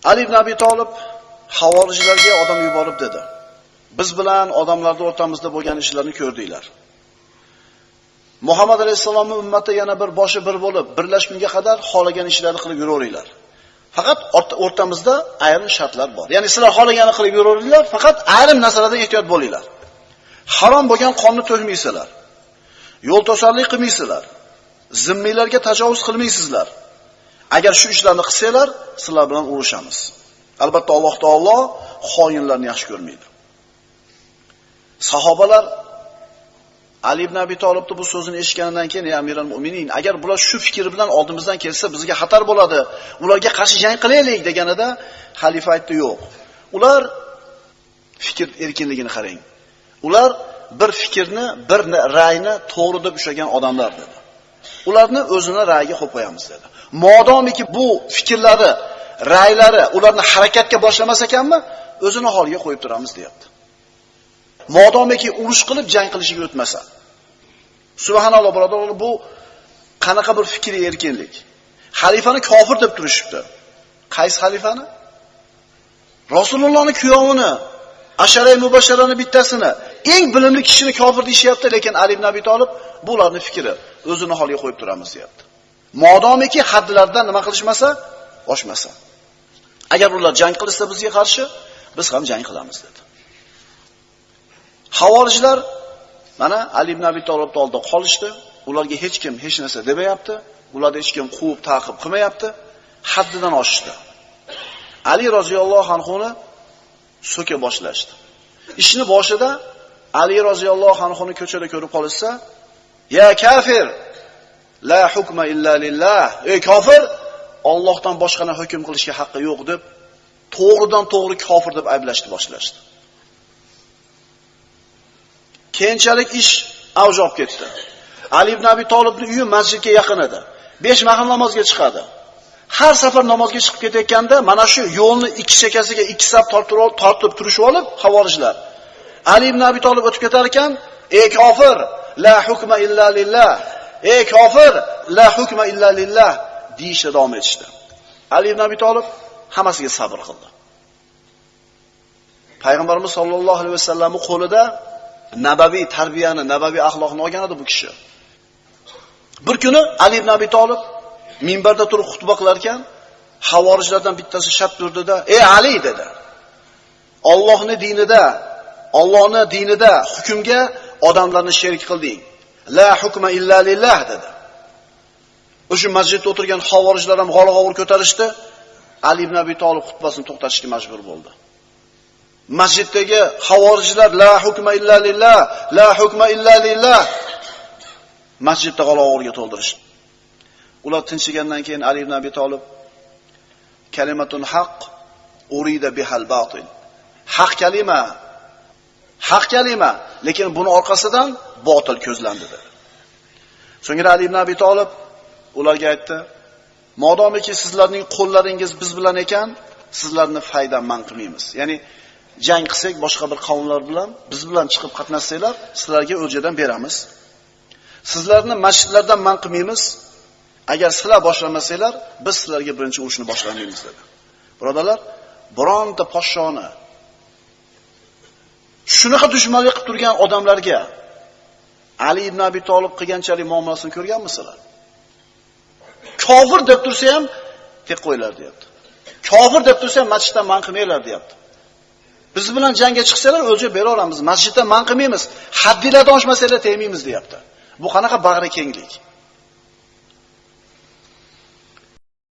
Ali ibn Abi Talib havorijlarga odam yuborib dedi: "Biz bilan odamlarda o'rtamizda bo'lgan ishlarni ko'rdinglar. Muhammad alayhisolamning ummati yana bir boshi bir bo'lib, birlashgunga qadar xohlagan ishlarni qilib yuraveringlar. Faqat o'rtamizda ayrim shartlar bor. Ya'ni sizlar xohlaganini qilib yuraveringlar, faqat ayrim narsalarda ehtiyot bo'linglar. Harom bo'lgan qonni to'kmaysizlar. Yo'l to'sarlik qilmaysizlar. Zimmiylarga tajovuz qilmaysizlar. Agar shu ishlarni qilsanglar, sizlar bilan urushamiz. Albatta Alloh taolo xoinlarni yaxshi ko'rmaydi." Sahobalar Ali ibn Abi Talibning bu so'zini eshitgandan keyin, "Ey Amirul Mu'minin, agar bular shu fikr bilan oldimizdan kelsa, bizga xatar bo'ladi. Ularga qarshi jang qilaylik" deganida, xalifa aytdi, "Yo'q. Ular fikr erkinligini qarang. Ular bir fikrni, bir ra'yni to'g'ri deb ushlagan odamlar" dedi. "Ularni o'zini ra'yiga qo'yib qo'yamiz" dedi. Modomiki bu fikrlari, ra'ylari ularni harakatga boshlamas ekanmi, o'zini holiga qo'yib turamiz, deyapti. Modomiki urush qilib jang qilishiga o'tmasa. Subhanalloh, birodarlar, bu qanaqa bir fikriy erkinlik. Xalifani kofir deb turishibdi. Qaysi xalifani? Rasulullohning kuyovini, Ashara-i Mubashsharani bittasini, eng bilimli kishini kofir deyapti, lekin Ali ibn Abi Talib bularning fikri, o'zini holiga qo'yib turamiz, deyapti. Modomiki hadlardan nima qilishmasa, oshmasa. Agar ular jang qilsa bizga qarshi, biz ham jang qilamiz, dedi. Havorijlar mana Ali ibn Abi Talibning oldida qolishdi. Ularga hech kim hech narsa demayapti. Ularni hech kim quvib ta'qib qilmayapti. Haddidan oshdi. Ali roziyallohu anhuni so'ka boshlashdi. Ishni boshida Ali roziyallohu anhuni ko'chada ko'rib qolsa, "Ya kafir, la hukma illa lillah." Ey kofir, Allohdan boshqani hukm qilishga haqqi yo'q deb, to'g'ridan to'g'ri kofir deb ayblashni boshlashdi. Keyinchalik ish avj olib ketdi. Ali ibn Abi Talibning uyi masjidga yaqin edi. 5 mahal namozga chiqadi. Har safar namozga chiqib ketayotganda mana shu yo'lni ikki chekasiga 2 saf tortib turishib olib, havorijlar Ali ibn Abi Talib o'tib ketar ekan, "Ey kofir, la hukma illa lillah. Ey kofir, la hukma illa lillah" deyishda davom etishdi. Ali ibn Abi Talib hammasiga sabr qildi. Payg'ambarimiz sollallohu alayhi vasallamning qo'lida nabaviy tarbiyani, nabaviy axloqni olgan edi bu kishi. Bir kuni Ali ibn Abi Talib minbarda turib xutba qilar ekan, havorijlardan bittasi shart turdida, "Ey Ali" dedi. "Allohning dinida hukmga odamlarni sherik qilding. La hukma illa lillah" dedi. O'sha masjidda o'tirgan havorijlar ham g'ala-g'ovur ko'tarishdi. Ali ibn Abi Talib xutbasini to'xtatishga majbur bo'ldi. Masjiddagi havorijlar "La hukma illa lillah, la hukma illa lillah" masjidda g'ala-g'ovurga to'ldirishdi. Ular tinchigandan keyin Ali ibn Abi Talib "Kalimatun haqq urida bihal batil." Haq kalima, lekin buni orqasidan botil ko'zlandi dedi. So'ngra Ali ibn Abi Talib ularga aytdi: "Modomiki sizlarning qo'llaringiz biz bilan ekan, sizlarni foyda man qilmaymiz. Ya'ni jang qilsak boshqa bir qavmlar bilan biz bilan chiqib qatnashsanglar, sizlarga o'ljadan beramiz. Sizlarni masjidlardan man qilmaymiz. Agar sizlar boshlamasanglar, biz sizlarga birinchi urushni boshlamaymiz" dedi. Birodarlar, bironta podshoni shunaqa dushmanlik qilib turgan odamlarga Ali ibn Abi Talib qilganchalik muomalasini ko'rganmisizlar? Kofir deb tursa ham tek qo'ylar, deyapti. Kofir deb tursa ham masjiddan man qilmaylar, deyapti. Biz bilan jangga chiqsalar o'lja bera olamiz, masjiddan man qilmaymiz, haddinglardan oshmasanglar tegmaymiz, deyapti. Bu qanaqa bag'ri kenglik?